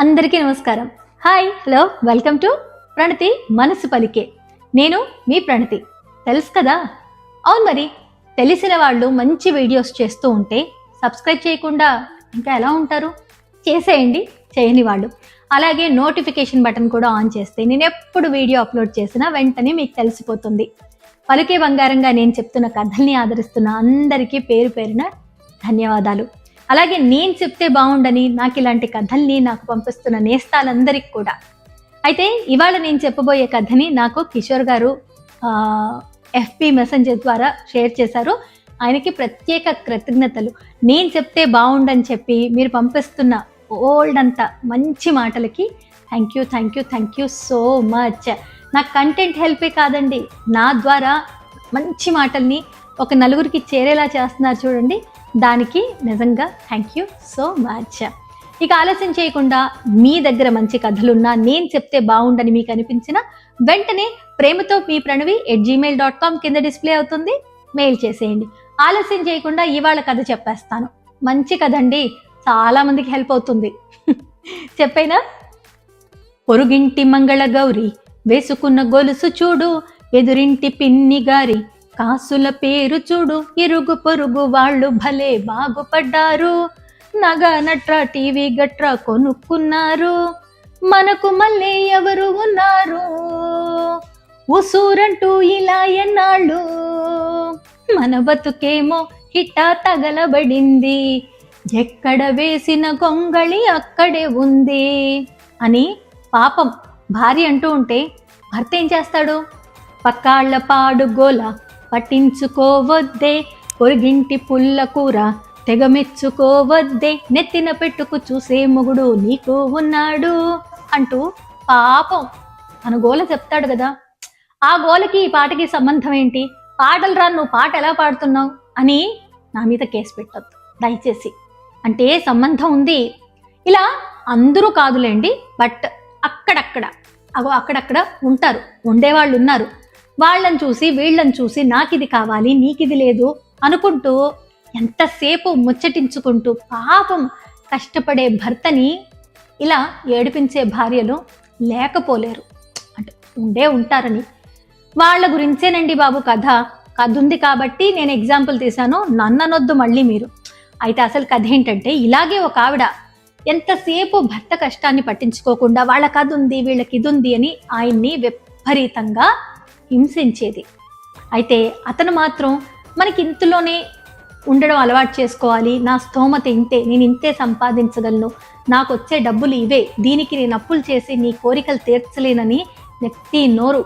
అందరికీ నమస్కారం. Hi, hello, welcome to ప్రణతి మనసు పలికే. నేను మీ ప్రణతి. తెలుసు కదా? అవును, మరి తెలిసిన వాళ్ళు మంచి వీడియోస్ చేస్తూ ఉంటే సబ్స్క్రైబ్ చేయకుండా ఇంకా ఎలా ఉంటారు? చేసేయండి చేయని వాళ్ళు. అలాగే నోటిఫికేషన్ బటన్ కూడా ఆన్ చేస్తే నేను ఎప్పుడు వీడియో అప్లోడ్ చేసినా వెంటనే మీకు తెలిసిపోతుంది. పలికే బంగారంగా నేను చెప్తున్న కథల్ని ఆదరిస్తున్న అందరికీ పేరు పేరున ధన్యవాదాలు. అలాగే నేను చెప్తే బాగుండని నాకు ఇలాంటి కథల్ని నాకు పంపిస్తున్న నేస్తాలందరికీ కూడా. అయితే ఇవాళ నేను చెప్పబోయే కథని నాకు కిషోర్ గారు FB మెసెంజర్ ద్వారా షేర్ చేశారు. ఆయనకి ప్రత్యేక కృతజ్ఞతలు. నేను చెప్తే బాగుండని చెప్పి మీరు పంపిస్తున్న ఓల్డ్ అంత మంచి మాటలకి థ్యాంక్ యూ సో మచ్. నాకు కంటెంట్ హెల్పే కాదండి, నా ద్వారా మంచి మాటల్ని ఒక నలుగురికి చేరేలా చేస్తున్నారు చూడండి, దానికి నిజంగా థ్యాంక్ యూ సో మచ్. ఇక ఆలస్యం చేయకుండా మీ దగ్గర మంచి కథలున్నా, నేను చెప్తే బాగుండని మీకు అనిపించిన వెంటనే ప్రేమతో మీ ప్రణవి @gmail.com కింద డిస్ప్లే అవుతుంది, మెయిల్ చేసేయండి. ఆలస్యం చేయకుండా ఇవాళ కథ చెప్పేస్తాను. మంచి కథ అండి, చాలా మందికి హెల్ప్ అవుతుంది. చెప్పైనా? పొరుగింటి మంగళ గౌరి వేసుకున్న గొలుసు చూడు, ఎదురింటి పిన్ని గారి కాసుల పేరు చూడు, ఇరుగు పొరుగు వాళ్ళు భలే బాగుపడ్డారు, నగ నట్ర టీవీ గట్ర కొనుక్కున్నారు, మనకు మళ్ళీ ఎవరు ఉన్నారు, ఉసూరంటూ ఇలా ఎన్నాళ్ళు, మన బతుకేమో హిట్టా తగలబడింది, ఎక్కడ వేసిన గొంగళి అక్కడే ఉంది అని పాపం భార్య అంటూ ఉంటే భర్త ఏం చేస్తాడు? పక్కాళ్ల పాడు గోల పట్టించుకోవద్దే, పొరుగింటి పుల్ల కూర తెగమెచ్చుకోవద్దే, నెత్తిన పెట్టుకు చూసే మొగుడు నీకు ఉన్నాడు అంటూ పాపం తన గోల చెప్తాడు కదా. ఆ గోలకి ఈ పాటకి సంబంధం ఏంటి? పాటలు రా, నువ్వు పాట ఎలా పాడుతున్నావు అని నా మీద కేసు పెట్టొద్దు దయచేసి. అంటే సంబంధం ఉంది. ఇలా అందరూ కాదులేండి, బట్ అక్కడక్కడ ఉంటారు, ఉండేవాళ్ళు ఉన్నారు. వాళ్ళని చూసి వీళ్ళని చూసి నాకిది కావాలి నీకిది లేదు అనుకుంటూ ఎంతసేపు ముచ్చటించుకుంటూ పాపం కష్టపడే భర్తని ఇలా ఏడిపించే భార్యలు లేకపోలేరు. అంటే ఉంటారని వాళ్ళ గురించేనండి బాబు కథ ఉంది కాబట్టి నేను ఎగ్జాంపుల్ తీశాను, నన్ననొద్దు మళ్ళీ మీరు. అయితే అసలు కథ ఏంటంటే, ఇలాగే ఒక ఆవిడ ఎంతసేపు భర్త కష్టాన్ని పట్టించుకోకుండా వాళ్ళ కథ ఉంది వీళ్ళకి ఇది ఉంది అని ఆయన్ని విపరీతంగా హింసించేది. అయితే అతను మాత్రం మనకి ఇంతలోనే ఉండడం అలవాటు చేసుకోవాలి, నా స్తోమత ఇంతే, నేను ఇంతే సంపాదించగలను, నాకు వచ్చే డబ్బులు ఇవే, దీనికి నేను అప్పులు చేసి నీ కోరికలు తీర్చలేనని నెత్తి నోరు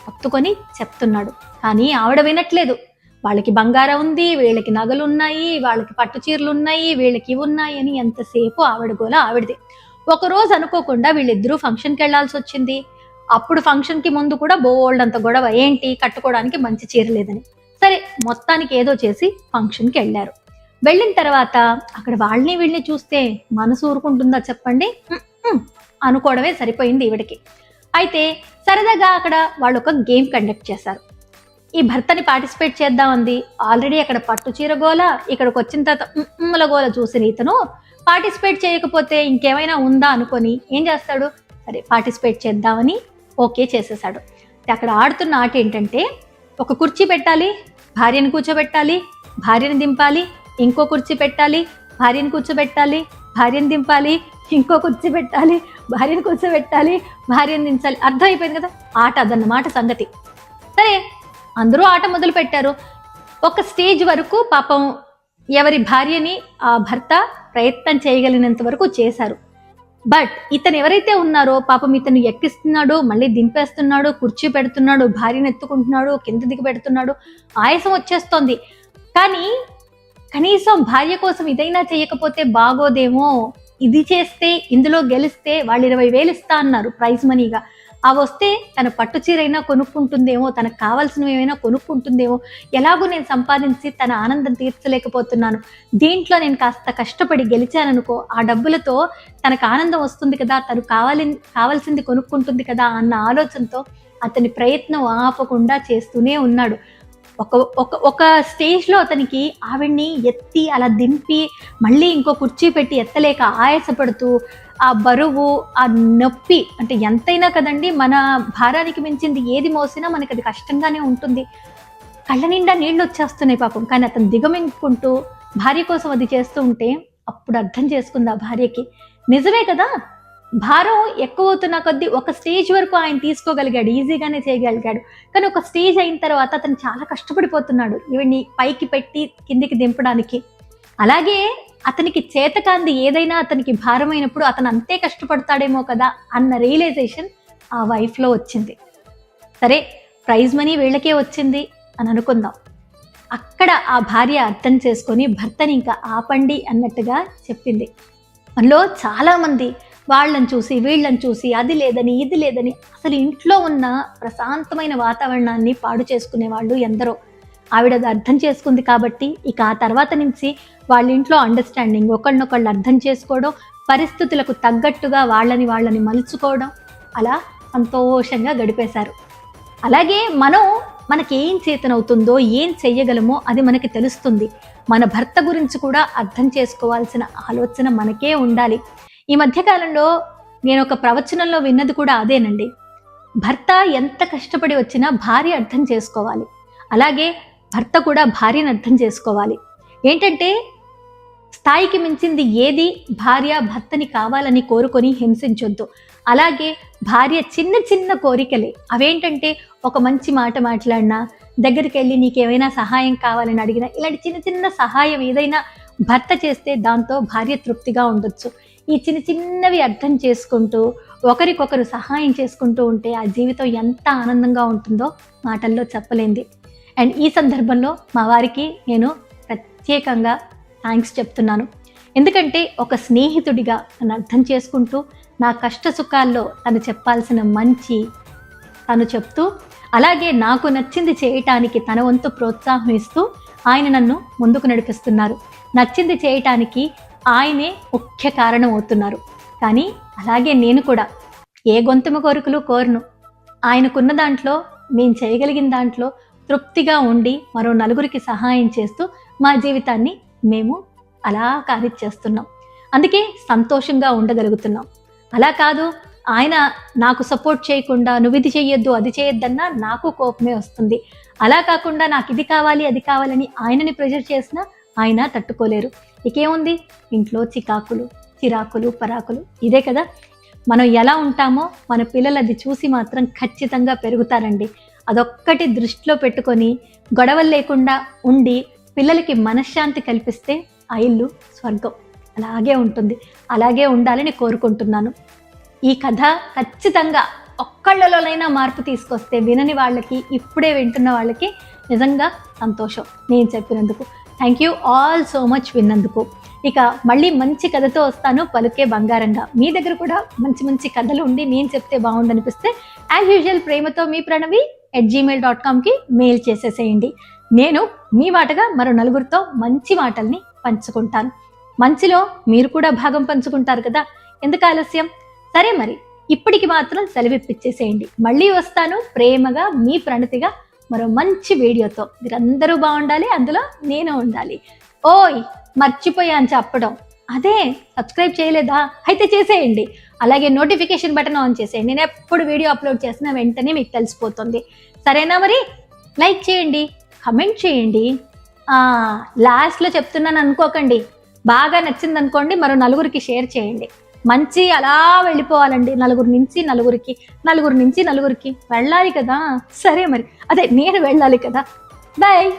ఒత్తుకొని చెప్తున్నాడు. కానీ ఆవిడ వినట్లేదు. వాళ్ళకి బంగారం ఉంది, వీళ్ళకి నగలు ఉన్నాయి, వాళ్ళకి పట్టు చీరలు ఉన్నాయి, వీళ్ళకి ఇవి ఉన్నాయి అని ఎంతసేపు ఆవిడ గోల ఆవిడది. ఒకరోజు అనుకోకుండా వీళ్ళిద్దరూ ఫంక్షన్కి వెళ్లాల్సి వచ్చింది. అప్పుడు ఫంక్షన్కి ముందు కూడా బోల్డ్ అంత గొడవ, ఏంటి కట్టుకోవడానికి మంచి చీర లేదని. సరే మొత్తానికి ఏదో చేసి ఫంక్షన్కి వెళ్ళారు. వెళ్ళిన తర్వాత అక్కడ వాళ్ళని వీళ్ళని చూస్తే మనసు ఊరుకుంటుందా చెప్పండి? అనుకోవడమే సరిపోయింది ఈవిడికి. అయితే సరదాగా అక్కడ వాళ్ళు ఒక గేమ్ కండక్ట్ చేశారు. ఈ భర్తని పార్టిసిపేట్ చేద్దామంది. ఆల్రెడీ అక్కడ పట్టు చీర గోల, ఇక్కడికి వచ్చిన తర్వాత గోల చూసిన ఇతను పార్టిసిపేట్ చేయకపోతే ఇంకేమైనా ఉందా అనుకొని ఏం చేస్తాడు, సరే పార్టిసిపేట్ చేద్దామని ఓకే చేసేసాడు. అక్కడ ఆడుతున్న ఆట ఏంటంటే, ఒక కుర్చీ పెట్టాలి, భార్యను కూర్చోబెట్టాలి, భార్యను దింపాలి, ఇంకో కుర్చీ పెట్టాలి, భార్యను కూర్చోబెట్టాలి, భార్యను దింపాలి, ఇంకో కుర్చీ పెట్టాలి, భార్యను కూర్చోబెట్టాలి, భార్యను దించాలి. అర్థమైపోయింది కదా ఆట అదన్నమాట సంగతి. సరే అందరూ ఆట మొదలు పెట్టారు. ఒక స్టేజ్ వరకు పాపం ఎవరి భార్యని ఆ భర్త ప్రయత్నం చేయగలిగినంత వరకు చేశారు. బట్ ఇతను ఎవరైతే ఉన్నారో పాపం ఇతను ఎక్కిస్తున్నాడు, మళ్ళీ దింపేస్తున్నాడు, కుర్చీ పెడుతున్నాడు, భార్యను ఎత్తుకుంటున్నాడు, కింద దిగి పెడుతున్నాడు, ఆయాసం వచ్చేస్తోంది. కానీ కనీసం భార్య కోసం ఇదైనా చేయకపోతే బాగోదేమో, ఇది చేస్తే ఇందులో గెలిస్తే వాళ్ళు 20,000 ఇస్తా అన్నారు ప్రైజ్ మనీగా. ఆ వస్తే తన పట్టు చీరైనా కొనుక్కుంటుందేమో, తనకు కావాల్సినవి ఏమైనా కొనుక్కుంటుందేమో, ఎలాగో నేను సంపాదించి తన ఆనందం తీర్చలేకపోతున్నాను, దీంట్లో నేను కాస్త కష్టపడి గెలిచాననుకో, ఆ డబ్బులతో తనకు ఆనందం వస్తుంది కదా, తను కావాల్సింది కొనుక్కుంటుంది కదా అన్న ఆలోచనతో అతని ప్రయత్నం ఆపకుండా చేస్తూనే ఉన్నాడు. ఒక ఒక ఒక స్టేజ్లో అతనికి ఆవిడ్ని ఎత్తి అలా దింపి మళ్ళీ ఇంకో కుర్చీ పెట్టి ఎత్తలేక ఆయాసపడుతూ ఆ బరువు, ఆ నొప్పి, అంటే ఎంతైనా కదండి మన భారానికి మించింది ఏది మోసినా మనకి అది కష్టంగానే ఉంటుంది. కళ్ళ నిండా నీళ్ళు వచ్చేస్తున్నాయి పాపం. కానీ అతను దిగమింగుకుంటూ భార్య కోసం అది చేస్తూ ఉంటే అప్పుడు అర్థం చేసుకుంది ఆ భార్యకి, నిజమే కదా, భారం ఎక్కువ అవుతున్న కొద్దీ ఒక స్టేజ్ వరకు ఆయన తీసుకోగలిగాడు, ఈజీగానే చేయగలిగాడు. కానీ ఒక స్టేజ్ అయిన తర్వాత అతను చాలా కష్టపడిపోతున్నాడు ఈవిడ్ని పైకి పెట్టి కిందికి దింపడానికి. అలాగే అతనికి చేతకాంది ఏదైనా అతనికి భారమైనప్పుడు అతను అంతే కష్టపడతాడేమో కదా అన్న రియలైజేషన్ ఆ వైఫ్లో వచ్చింది. సరే, ప్రైజ్ మనీ వీళ్ళకే వచ్చింది అని అనుకుందాం. అక్కడ ఆ భార్య అర్థం చేసుకొని భర్తని ఇంకా ఆపండి అన్నట్టుగా చెప్పింది. మనలో చాలామంది వాళ్ళని చూసి వీళ్ళని చూసి అది లేదని ఇది లేదని అసలు ఇంట్లో ఉన్న ప్రశాంతమైన వాతావరణాన్ని పాడు చేసుకునే వాళ్ళు ఎందరో. ఆవిడ అది అర్థం చేసుకుంది కాబట్టి ఇక ఆ తర్వాత నుంచి వాళ్ళ ఇంట్లో అండర్స్టాండింగ్, ఒకళ్ళనొకళ్ళు అర్థం చేసుకోవడం, పరిస్థితులకు తగ్గట్టుగా వాళ్ళని మలుచుకోవడం, అలా సంతోషంగా గడిపేశారు. అలాగే మనకేం చేతనవుతుందో ఏం చెయ్యగలమో అది మనకి తెలుస్తుంది. మన భర్త గురించి కూడా అర్థం చేసుకోవాల్సిన ఆలోచన మనకే ఉండాలి. ఈ మధ్యకాలంలో నేను ఒక ప్రవచనంలో విన్నది కూడా అదేనండి. భర్త ఎంత కష్టపడి వచ్చినా భార్య అర్థం చేసుకోవాలి, అలాగే భర్త కూడా భార్యను అర్థం చేసుకోవాలి. ఏంటంటే స్థాయికి మించింది ఏది భార్య భర్తని కావాలని కోరుకొని హింసించొద్దు. అలాగే భార్య చిన్న చిన్న కోరికలే, అవేంటంటే ఒక మంచి మాట మాట్లాడినా, దగ్గరికి వెళ్ళి నీకేమైనా సహాయం కావాలని అడిగినా, ఇలాంటి చిన్న చిన్న సహాయం ఏదైనా భర్త చేస్తే దాంతో భార్య తృప్తిగా ఉండొచ్చు. ఈ చిన్న చిన్నవి అర్థం చేసుకుంటూ ఒకరికొకరు సహాయం చేసుకుంటూ ఉంటే ఆ జీవితం ఎంత ఆనందంగా ఉంటుందో మాటల్లో చెప్పలేంది. అండ్ ఈ సందర్భంలో మా వారికి నేను ప్రత్యేకంగా థ్యాంక్స్ చెప్తున్నాను. ఎందుకంటే ఒక స్నేహితుడిగా నన్ను అర్థం చేసుకుంటూ నా కష్ట సుఖాల్లో తను చెప్పాల్సిన మంచి తను చెప్తూ, అలాగే నాకు నచ్చింది చేయటానికి తన వంతు ప్రోత్సాహం ఇస్తూ ఆయన నన్ను ముందుకు నడిపిస్తున్నారు. నచ్చింది చేయటానికి ఆయనే ముఖ్య కారణం అవుతున్నారు. కానీ అలాగే నేను కూడా ఏ గొంతుమ కోరికలు కోరను. ఆయనకున్న దాంట్లో, మేము చేయగలిగిన దాంట్లో తృప్తిగా ఉండి మరో నలుగురికి సహాయం చేస్తూ మా జీవితాన్ని మేము అలా కానిచ్చేస్తున్నాం. అందుకే సంతోషంగా ఉండగలుగుతున్నాం. అలా కాదు, ఆయన నాకు సపోర్ట్ చేయకుండా నువ్వు ఇది చెయ్యొద్దు అది చేయొద్దన్నా నాకు కోపమే వస్తుంది. అలా కాకుండా నాకు ఇది కావాలి అది కావాలని ఆయనని ప్రెజర్ చేసినా ఆయన తట్టుకోలేరు. ఇకేముంది, ఇంట్లో చిరాకులు పరాకులు, ఇదే కదా. మనం ఎలా ఉంటామో మన పిల్లలు అది చూసి మాత్రం ఖచ్చితంగా పెరుగుతారండి. అదొక్కటి దృష్టిలో పెట్టుకొని గొడవలు లేకుండా ఉండి పిల్లలకి మనశ్శాంతి కల్పిస్తే ఆ ఇల్లు స్వర్గం. అలాగే ఉంటుంది, అలాగే ఉండాలని కోరుకుంటున్నాను. ఈ కథ ఖచ్చితంగా ఒక్కళ్ళలోనైనా మార్పు తీసుకొస్తే వినని వాళ్ళకి, ఇప్పుడే వింటున్న వాళ్ళకి నిజంగా సంతోషం నేను చెప్పినందుకు. Thank you all so much విన్నందుకు. ఇక మళ్ళీ మంచి కథతో వస్తాను, పలుకే బంగారంగా. మీ దగ్గర కూడా మంచి మంచి కథలు ఉండి నేను చెప్తే బాగుండనిపిస్తే యాజ్ యూజువల్ ప్రేమతో మీ pranavi@gmail.comకి మెయిల్ చేసేసేయండి. నేను మీ మాటగా మరో నలుగురితో మంచి మాటల్ని పంచుకుంటాను. మంచిలో మీరు కూడా భాగం పంచుకుంటారు కదా, ఎందుకు ఆలస్యం? సరే మరి ఇప్పటికి మాత్రం సెలవిప్పించేసేయండి. మళ్ళీ వస్తాను ప్రేమగా మీ ప్రణతిగా మరో మంచి వీడియోతో. మీరందరూ బాగుండాలి, అందులో నేను ఉండాలి. ఓయ్ మర్చిపోయాను చెప్పడం, అదే సబ్స్క్రైబ్ చేయలేదా? అయితే చేసేయండి. అలాగే నోటిఫికేషన్ బటన్ ఆన్ చేసేయండి. నేను ఎప్పుడు వీడియో అప్లోడ్ చేసినా వెంటనే మీకు తెలిసిపోతుంది. సరేనా? మరి లైక్ చేయండి, కమెంట్ చేయండి. లాస్ట్లో చెప్తున్నాను అనుకోకండి, బాగా నచ్చింది అనుకోండి మరో నలుగురికి షేర్ చేయండి. మంచి అలా వెళ్ళిపోవాలండి, నలుగురు నుంచి నలుగురికి వెళ్ళాలి కదా. సరే మరి, అదే నేను వెళ్ళాలి కదా. బాయ్.